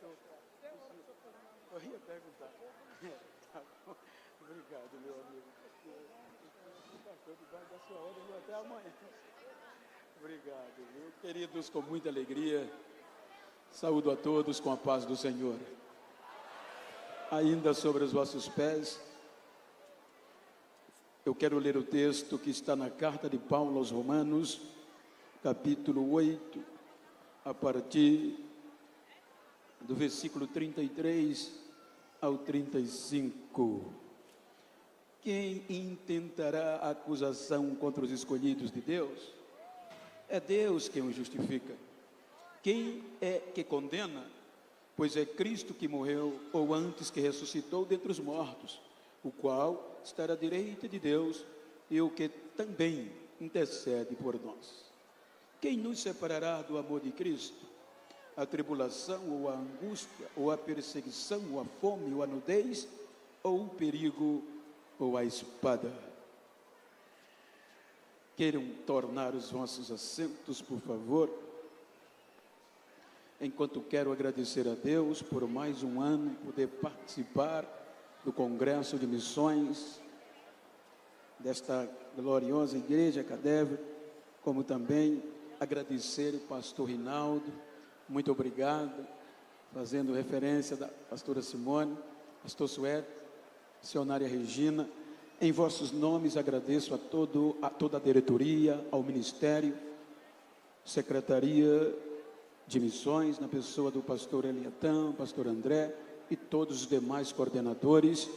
Eu ia perguntar. Tá bom. Obrigado, meu amigo. Estou debaixo da sua ordem, vou até amanhã. Obrigado, viu? Queridos, com muita alegria, saúdo a todos com a paz do Senhor. Ainda sobre os vossos pés, eu quero ler o texto que está na carta de Paulo aos Romanos, capítulo 8, a partir do versículo 33 ao 35. Quem intentará acusação contra os escolhidos de Deus? É Deus quem os justifica. Quem é que condena? Pois é Cristo que morreu, ou antes que ressuscitou dentre os mortos, o qual está à direita de Deus e o que também intercede por nós. Quem nos separará do amor de Cristo? A tribulação, ou a angústia, ou a perseguição, ou a fome, ou a nudez, ou o perigo, ou a espada. Queiram tornar os vossos assentos, por favor. Enquanto quero agradecer a Deus por mais um ano poder participar do Congresso de Missões desta gloriosa igreja Cadever, como também agradecer o pastor Rinaldo, muito obrigado, fazendo referência da pastora Simone, pastor Suete, missionária Regina. Em vossos nomes agradeço a toda a diretoria, ao ministério, secretaria de missões, na pessoa do pastor Eliatão, pastor André e todos os demais coordenadores.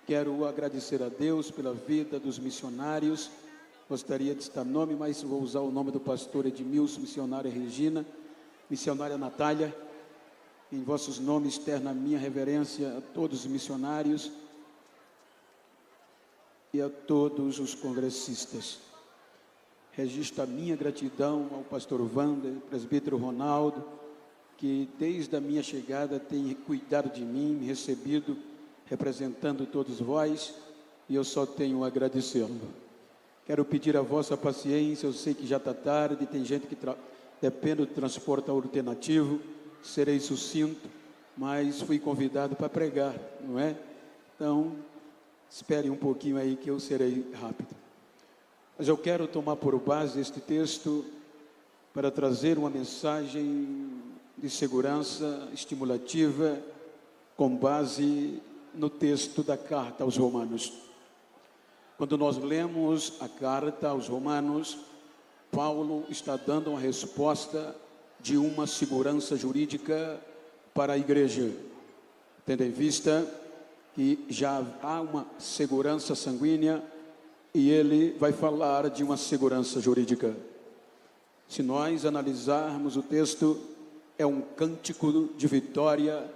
Quero agradecer a Deus pela vida dos missionários. Gostaria de citar nome, mas vou usar o nome do pastor Edmilson, missionária Regina, missionária Natália. Em vossos nomes, externa a minha reverência a todos os missionários e a todos os congressistas. Registro a minha gratidão ao pastor Wander, presbítero Ronaldo, que desde a minha chegada tem cuidado de mim, me recebido, representando todos vós, e eu só tenho a agradecê-lo. Quero pedir a vossa paciência, eu sei que já está tarde, tem gente que depende do transporte alternativo, serei sucinto, mas fui convidado para pregar, não é? Então, espere um pouquinho aí que eu serei rápido. Mas eu quero tomar por base este texto para trazer uma mensagem de segurança estimulativa com base no texto da carta aos Romanos. Quando nós lemos a carta aos Romanos, Paulo está dando uma resposta de uma segurança jurídica para a igreja, tendo em vista que já há uma segurança sanguínea e ele vai falar de uma segurança jurídica. Se nós analisarmos o texto, é um cântico de vitória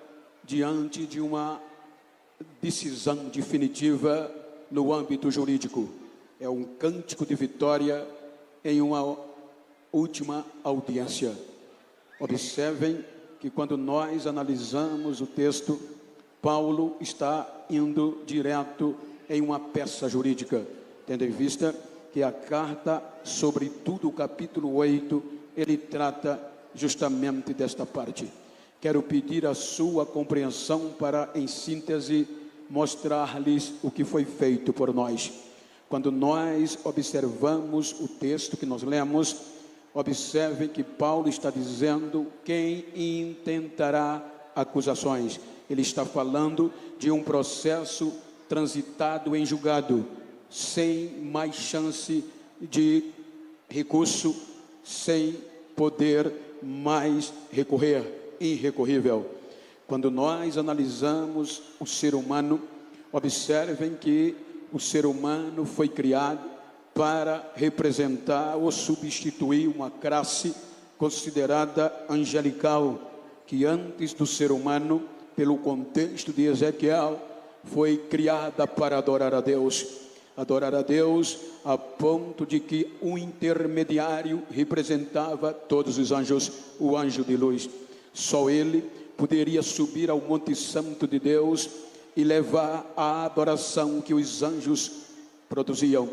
diante de uma decisão definitiva no âmbito jurídico. É um cântico de vitória em uma última audiência. Observem que quando nós analisamos o texto, Paulo está indo direto em uma peça jurídica, tendo em vista que a carta, sobretudo o capítulo 8, ele trata justamente desta parte. Quero pedir a sua compreensão para, em síntese, mostrar-lhes o que foi feito por nós. Quando nós observamos o texto que nós lemos, observem que Paulo está dizendo: quem intentará acusações? Ele está falando de um processo transitado em julgado, sem mais chance de recurso, sem poder mais recorrer, irrecorrível. Quando nós analisamos o ser humano, observem que o ser humano foi criado para representar ou substituir uma classe considerada angelical, que antes do ser humano, pelo contexto de Ezequiel, foi criada para adorar a Deus. Adorar a Deus a ponto de que um intermediário representava todos os anjos, o anjo de luz. Só ele poderia subir ao Monte Santo de Deus e levar a adoração que os anjos produziam.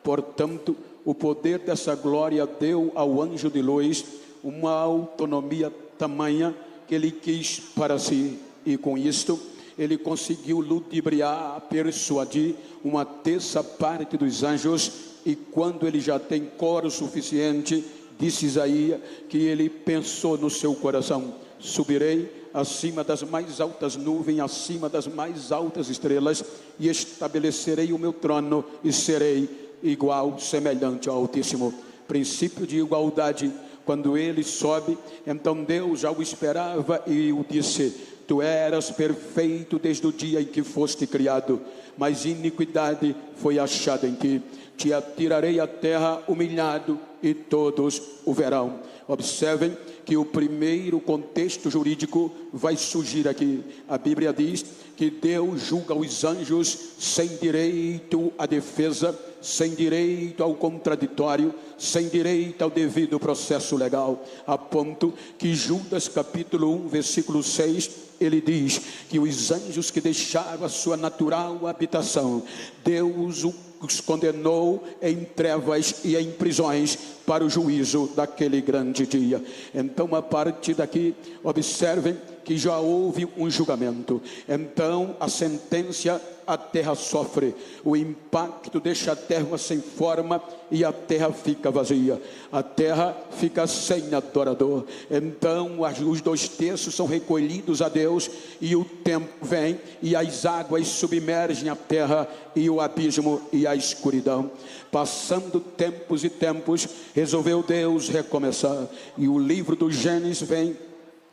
Portanto, o poder dessa glória deu ao anjo de luz uma autonomia tamanha que ele quis para si, e com isto ele conseguiu ludibriar, persuadir uma terça parte dos anjos. E quando ele já tem coro suficiente, disse Isaías que ele pensou no seu coração: subirei acima das mais altas nuvens, acima das mais altas estrelas, e estabelecerei o meu trono, e serei igual, semelhante ao Altíssimo. Princípio de igualdade. Quando ele sobe, então Deus já o esperava e o disse: tu eras perfeito desde o dia em que foste criado, mas iniquidade foi achada em ti. Te atirarei à terra humilhado, e todos o verão. Observem que o primeiro contexto jurídico vai surgir aqui. A Bíblia diz que Deus julga os anjos sem direito à defesa, sem direito ao contraditório, sem direito ao devido processo legal, a ponto que Judas capítulo 1 versículo 6, ele diz que os anjos que deixaram a sua natural habitação, Deus os condenou em trevas e em prisões para o juízo daquele grande dia. Então, a partir daqui, observem que já houve um julgamento. Então, a sentença, a terra sofre. O impacto deixa a terra sem forma e a terra fica vazia. A terra fica sem adorador. Então, os 2/3 são recolhidos a Deus, e o tempo vem e as águas submergem a terra e o abismo e a escuridão. Passando tempos e tempos, resolveu Deus recomeçar. E o livro do Gênesis vem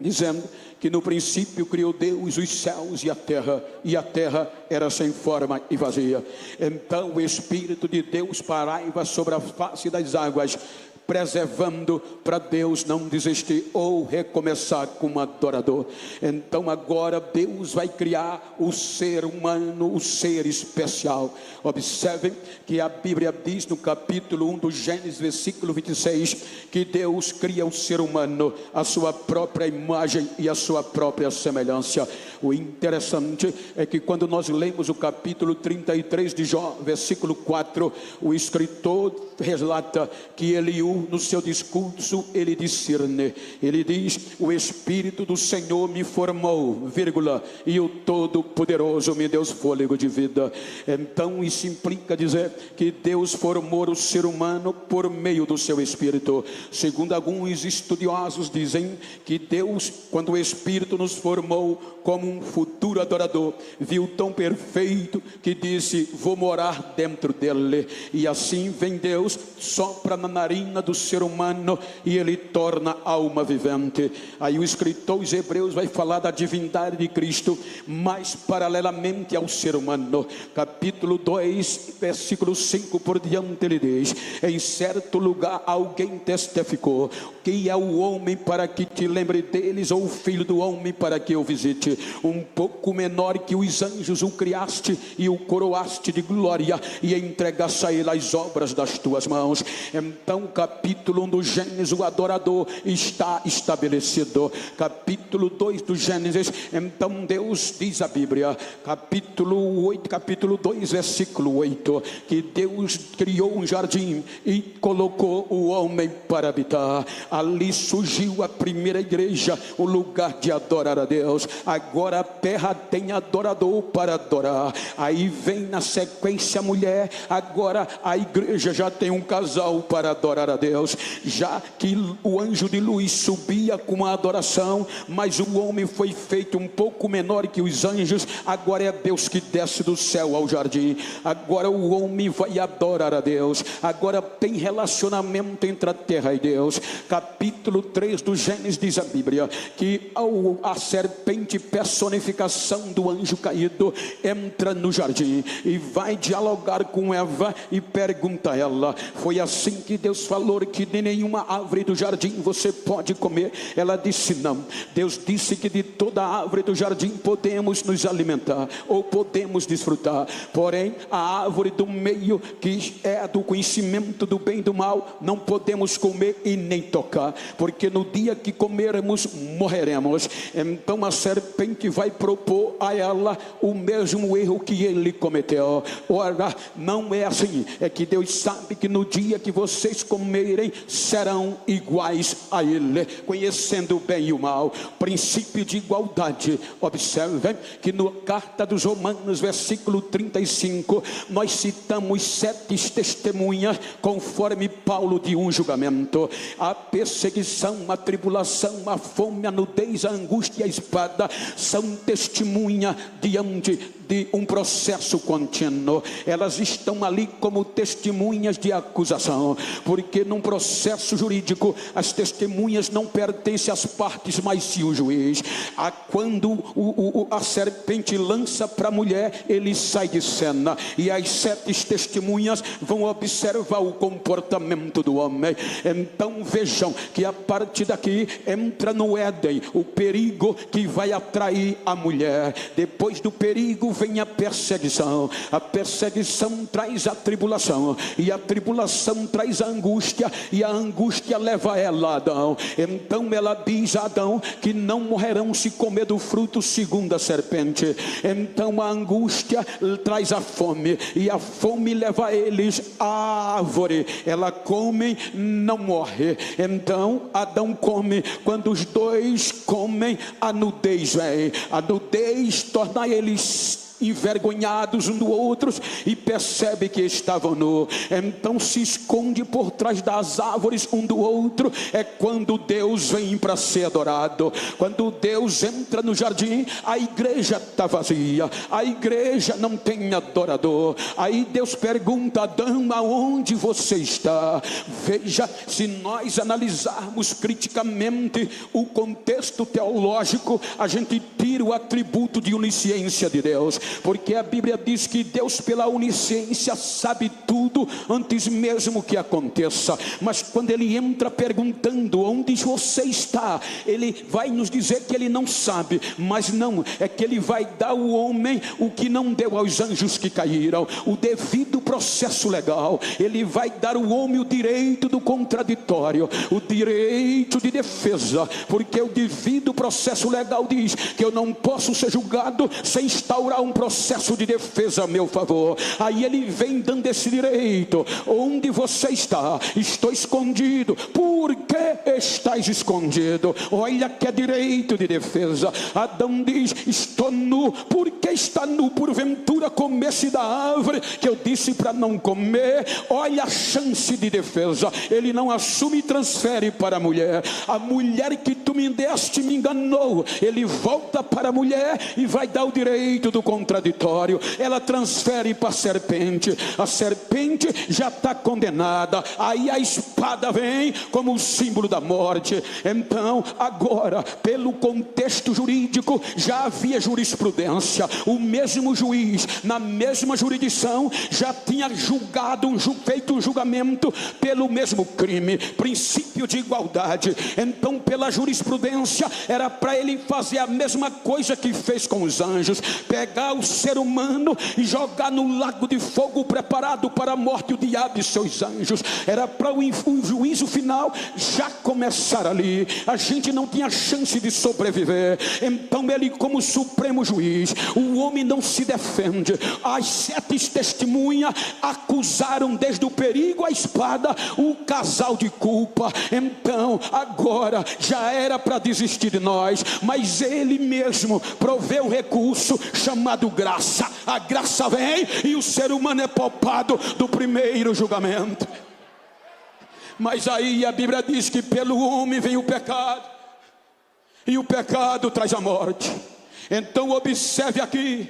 dizendo que no princípio criou Deus os céus e a terra era sem forma e vazia. Então o Espírito de Deus pairava sobre a face das águas, preservando para Deus não desistir ou recomeçar como adorador. Então agora Deus vai criar o ser humano, o ser especial. Observem que a Bíblia diz no capítulo 1 do Gênesis, versículo 26, que Deus cria o ser humano à sua própria imagem e à sua própria semelhança. O interessante é que quando nós lemos o capítulo 33 de Jó, versículo 4, o escritor relata que Eliú, no seu discurso, ele discerne, ele diz: o Espírito do Senhor me formou, e o Todo-Poderoso me deu fôlego de vida. Então isso implica dizer que Deus formou o ser humano por meio do seu Espírito. Segundo alguns estudiosos dizem que Deus, quando o Espírito nos formou como um futuro adorador, viu tão perfeito que disse: vou morar dentro dele. E assim vem Deus, sopra na narina do ser humano e ele torna alma vivente. Aí o escritor aos Hebreus vai falar da divindade de Cristo, mas paralelamente ao ser humano. Capítulo 2, versículo 5 por diante, ele diz: em certo lugar alguém testificou: quem é o homem para que te lembre deles, ou o filho do homem para que o visite? Um pouco menor que os anjos o criaste e o coroaste de glória, e entregaste a ele as obras das tuas mãos. Então capítulo 1 do Gênesis, o adorador está estabelecido. Capítulo 2 do Gênesis, então Deus diz a Bíblia, capítulo 2 versículo 8, que Deus criou um jardim e colocou o homem para habitar. Ali surgiu a primeira igreja, o lugar de adorar a Deus. Agora a terra tem adorador para adorar. Aí vem na sequência a mulher. Agora a igreja já tem um casal para adorar a Deus. Já que o anjo de luz subia com a adoração, mas o homem foi feito um pouco menor que os anjos. Agora é Deus que desce do céu ao jardim. Agora o homem vai adorar a Deus. Agora tem relacionamento entre a terra e Deus. Capítulo 3 do Gênesis diz a Bíblia que a serpente, personificação do anjo caído, entra no jardim e vai dialogar com Eva e pergunta a ela: foi assim que Deus falou que de nenhuma árvore do jardim você pode comer? Ela disse: não. Deus disse que de toda árvore do jardim podemos nos alimentar ou podemos desfrutar, porém a árvore do meio, que é do conhecimento do bem e do mal, não podemos comer e nem tocar, porque no dia que comermos morreremos. Então a serpente vai propor a ela o mesmo erro que ele cometeu. Ora, não é assim. É que Deus sabe que no dia que vocês comerem viverem serão iguais a Ele, conhecendo o bem e o mal. Princípio de igualdade. Observem que na carta dos Romanos, versículo 35, nós citamos 7 testemunhas, conforme Paulo, de um julgamento. A perseguição, a tribulação, a fome, a nudez, a angústia e a espada são testemunha diante de um processo contínuo. Elas estão ali como testemunhas de acusação, porque num processo jurídico as testemunhas não pertencem às partes, mas sim o juiz. Quando a serpente lança para a mulher, ele sai de cena, e as 7 testemunhas vão observar o comportamento do homem. Então vejam que a partir daqui entra no Éden o perigo que vai atrair a mulher. Depois do perigo vem a perseguição. A perseguição traz a tribulação, e a tribulação traz a angústia, e a angústia leva ela a Adão. Então ela diz a Adão que não morrerão se comer do fruto, segundo a serpente. Então a angústia traz a fome, e a fome leva eles à árvore. Ela come, não morre. Então Adão come. Quando os dois comem, a nudez vem. A nudez torna eles envergonhados um do outro, e percebe que estavam nu. Então se esconde por trás das árvores um do outro. É quando Deus vem para ser adorado. Quando Deus entra no jardim, a igreja está vazia, a igreja não tem adorador. Aí Deus pergunta a Adão: aonde você está? Veja, se nós analisarmos criticamente o contexto teológico, a gente tira o atributo de onisciência de Deus, porque a Bíblia diz que Deus, pela onisciência, sabe tudo antes mesmo que aconteça. Mas quando ele entra perguntando onde você está, ele vai nos dizer que ele não sabe, mas não, é que ele vai dar ao homem o que não deu aos anjos que caíram, o devido processo legal. Ele vai dar ao homem o direito do contraditório, o direito de defesa, porque o devido processo legal diz que eu não posso ser julgado sem instaurar um processo de defesa a meu favor. Aí ele vem dando esse direito. Onde você está? Estou escondido. Por que estás escondido? Olha que é direito de defesa. Adão diz: estou nu. Por que está nu? Porventura comesse da árvore que eu disse para não comer? Olha a chance de defesa. Ele não assume e transfere para a mulher. A mulher que tu me deste me enganou. Ele volta para a mulher e vai dar o direito do contraditório. Ela transfere para a serpente. A serpente já está condenada. Aí a espada vem como o símbolo da morte. Então agora, pelo contexto jurídico, já havia jurisprudência. O mesmo juiz, na mesma jurisdição, já tinha julgado, feito um julgamento pelo mesmo crime. Princípio de igualdade. Então pela jurisprudência era para ele fazer a mesma coisa que fez com os anjos: pegar o ser humano e jogar no lago de fogo preparado para a morte, o diabo e seus anjos. Era para o juízo final já começar ali. A gente não tinha chance de sobreviver. Então ele, como supremo juiz, o homem não se defende. As 7 testemunhas acusaram desde o perigo à espada o casal de culpa. Então agora já era para desistir de nós, mas ele mesmo proveu um recurso chamado graça. A graça vem e o ser humano é poupado do primeiro julgamento. Mas aí a Bíblia diz que pelo homem vem o pecado, e o pecado traz a morte. Então observe aqui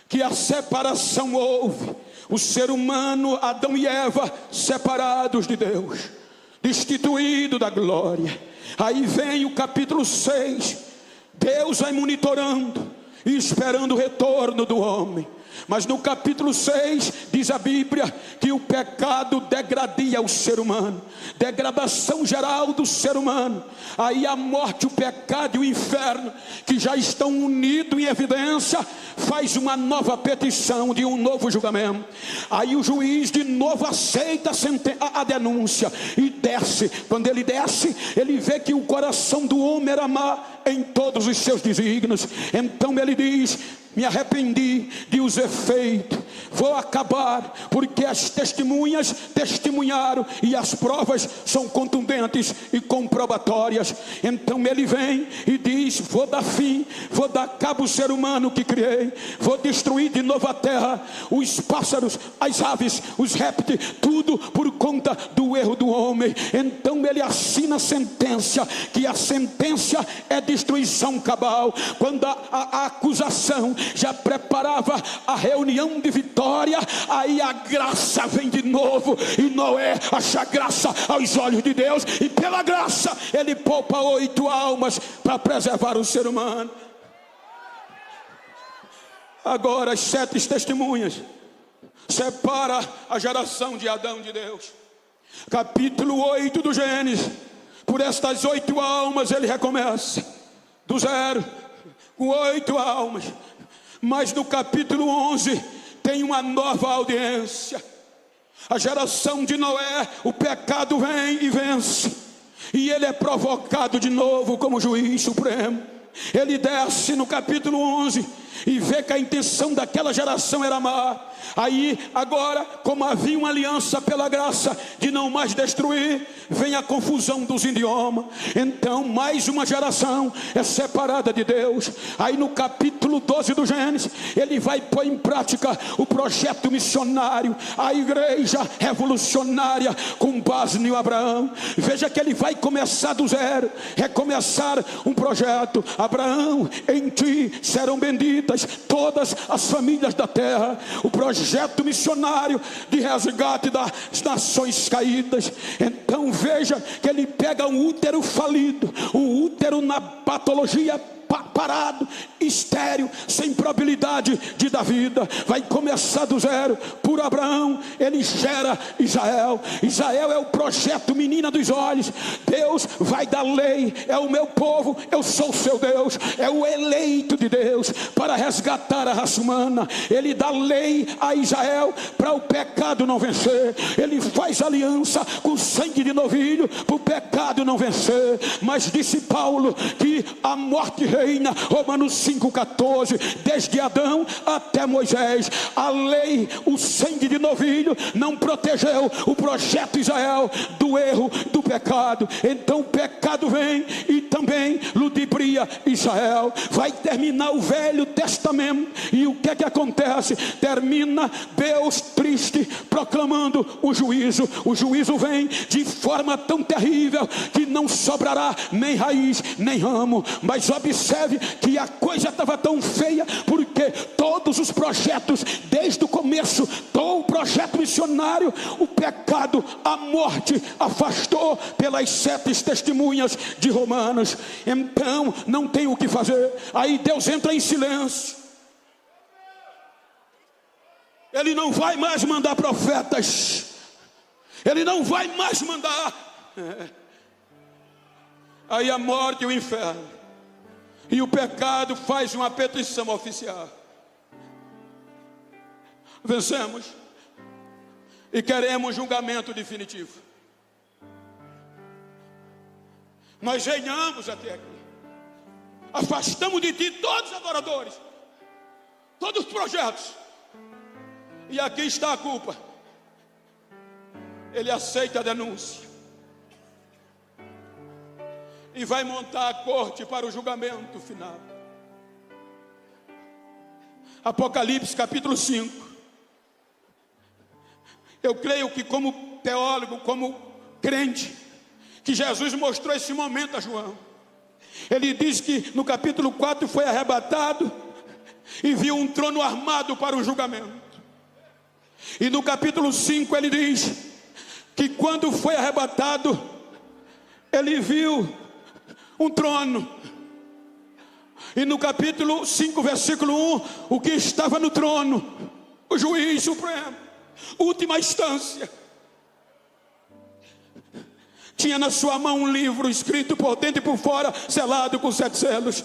que a separação houve. O ser humano, Adão e Eva, separados de Deus, destituído da glória. Aí vem o capítulo 6. Deus vai monitorando e esperando o retorno do homem. Mas no capítulo 6 diz a Bíblia que o pecado degradia o ser humano, degradação geral do ser humano. Aí a morte, o pecado e o inferno, que já estão unidos em evidência, faz uma nova petição de um novo julgamento. Aí o juiz de novo aceita a denúncia e desce. Quando ele desce, ele vê que o coração do homem era má em todos os seus desígnios. Então ele diz: me arrependi de os efeitos, vou acabar, porque as testemunhas testemunharam e as provas são contundentes e comprobatórias. Então ele vem e diz: vou dar fim, vou dar cabo ao ser humano que criei, vou destruir de novo a terra, os pássaros, as aves, os répteis, tudo por conta do erro do homem. Então ele assina a sentença, que a sentença é destruição cabal. Quando a acusação já preparava a reunião de vitória, aí a graça vem de novo, e Noé acha graça aos olhos de Deus, e pela graça ele poupa 8 almas para preservar o ser humano. Agora as 7 testemunhas separa a geração de Adão de Deus. Capítulo 8 do Gênesis, por estas 8 almas ele recomeça do zero, com 8 almas. Mas no capítulo 11 tem uma nova audiência. A geração de Noé, o pecado vem e vence, e ele é provocado de novo como juiz supremo. Ele desce no capítulo 11 e vê que a intenção daquela geração era má. Aí agora, como havia uma aliança pela graça de não mais destruir, vem a confusão dos idiomas. Então mais uma geração é separada de Deus. Aí no capítulo 12 do Gênesis, ele vai pôr em prática o projeto missionário, a igreja revolucionária com base no Abraão. Veja que ele vai começar do zero, recomeçar um projeto. Abraão, em ti serão benditas todas as famílias da terra. O projeto missionário de resgate das nações caídas. Então veja que ele pega um útero falido, um útero na patologia, parado, estéril, sem probabilidade de dar vida. Vai começar do zero. Por Abraão ele gera Israel. Israel é o projeto menina dos olhos. Deus vai dar lei, é o meu povo, eu sou o seu Deus, é o eleito de Deus para resgatar a raça humana. Ele dá lei a Israel para o pecado não vencer. Ele faz aliança com o sangue de novilho para o pecado não vencer. Mas disse Paulo que a morte reina, Romanos 5,14, desde Adão até Moisés. A lei, o sangue de novilho não protegeu o projeto Israel do erro, do pecado. Então o pecado vem e também ludibria Israel. Vai terminar o Velho Testamento, e o que é que acontece? Termina Deus triste, proclamando o juízo. O juízo vem de forma tão terrível que não sobrará nem raiz, nem ramo. Mas observe que a coisa estava tão feia, porque todos os projetos, desde o começo, todo o projeto missionário, o pecado, a morte, afastou pelas 7 testemunhas de Romanos. Então não tem o que fazer. Aí Deus entra em silêncio. Ele não vai mais mandar profetas, ele não vai mais mandar. Aí a morte e o inferno e o pecado faz uma petição oficial. Vencemos e queremos julgamento definitivo. Nós reinamos até aqui, afastamos de ti todos os adoradores, todos os projetos, e aqui está a culpa. Ele aceita a denúncia e vai montar a corte para o julgamento final. Apocalipse capítulo 5. Eu creio que como teólogo, como crente, que Jesus mostrou esse momento a João. Ele diz que no capítulo 4 foi arrebatado e viu um trono armado para o julgamento. E no capítulo 5 ele diz que quando foi arrebatado, ele viu um trono. E no capítulo 5, versículo 1, o que estava no trono, o juiz supremo, última instância, tinha na sua mão um livro escrito por dentro e por fora, selado com 7 selos.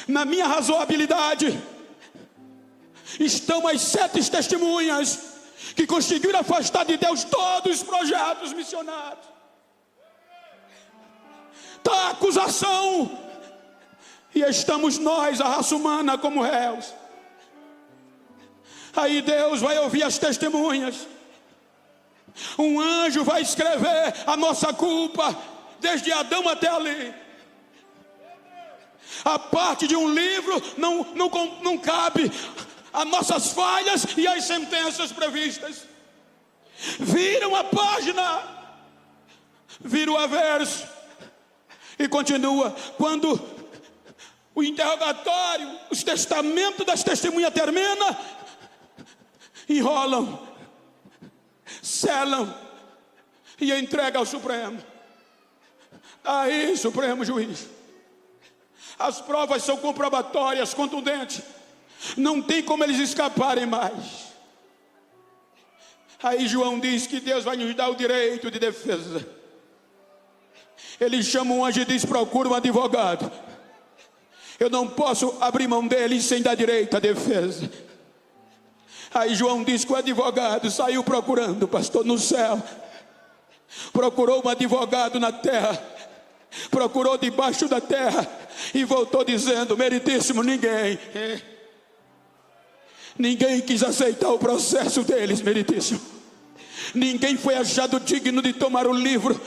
Na minha razoabilidade estão as 7 testemunhas que conseguiram afastar de Deus todos os projetos missionários. Está a acusação E estamos nós, a raça humana, como réus. Aí Deus vai ouvir as testemunhas. Um anjo vai escrever a nossa culpa, desde Adão até ali. A parte de um livro não cabe as nossas falhas e as sentenças previstas. Viram a página, viram o averso e continua. Quando o interrogatório, os testamentos das testemunhas termina, enrolam, selam e entregam ao Supremo. Aí, Supremo Juiz, as provas são comprobatórias, contundentes, não tem como eles escaparem mais. Aí João diz que Deus vai nos dar o direito de defesa. Ele chama um anjo e diz: procura um advogado. Eu não posso abrir mão dele sem dar direito à defesa. Aí João diz que o advogado saiu procurando, pastor, no céu. Procurou um advogado na terra, procurou debaixo da terra e voltou dizendo: meritíssimo, ninguém quis aceitar o processo deles, meritíssimo. Ninguém foi achado digno de tomar o livro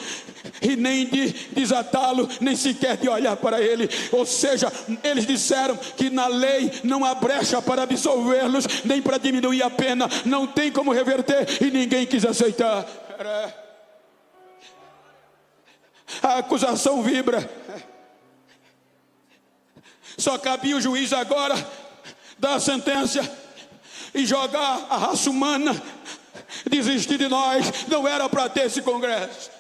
e nem de desatá-lo, nem sequer de olhar para ele. Ou seja, eles disseram que na lei não há brecha para absolvê-los, nem para diminuir a pena, não tem como reverter, e ninguém quis aceitar. A acusação vibra. Só cabia o juiz agora dar a sentença e jogar a raça humana, desistir de nós. Não era para ter esse congresso.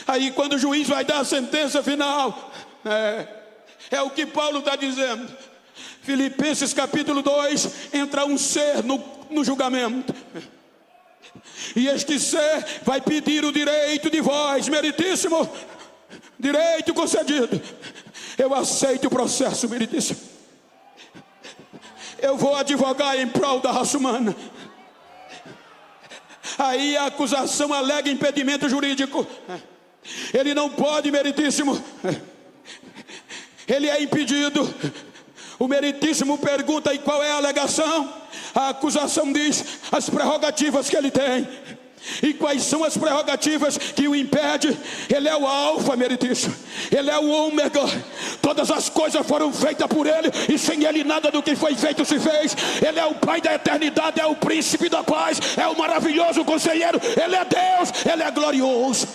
Aí quando o juiz vai dar a sentença final, é o que Paulo está dizendo. Filipenses capítulo 2, entra um ser no julgamento. E este ser vai pedir o direito de voz, meritíssimo, direito concedido. Eu aceito o processo, meritíssimo. Eu vou advogar em prol da raça humana. Aí a acusação alega impedimento jurídico. Ele não pode, meritíssimo. Ele é impedido. O meritíssimo pergunta: e qual é a alegação? A acusação diz as prerrogativas que ele tem. E quais são as prerrogativas que o impede? Ele é o alfa, meritíssimo. Ele é o ômega. Todas as coisas foram feitas por ele, e sem ele nada do que foi feito se fez. Ele é o Pai da eternidade, é o príncipe da paz, é o maravilhoso conselheiro. Ele é Deus, ele é glorioso.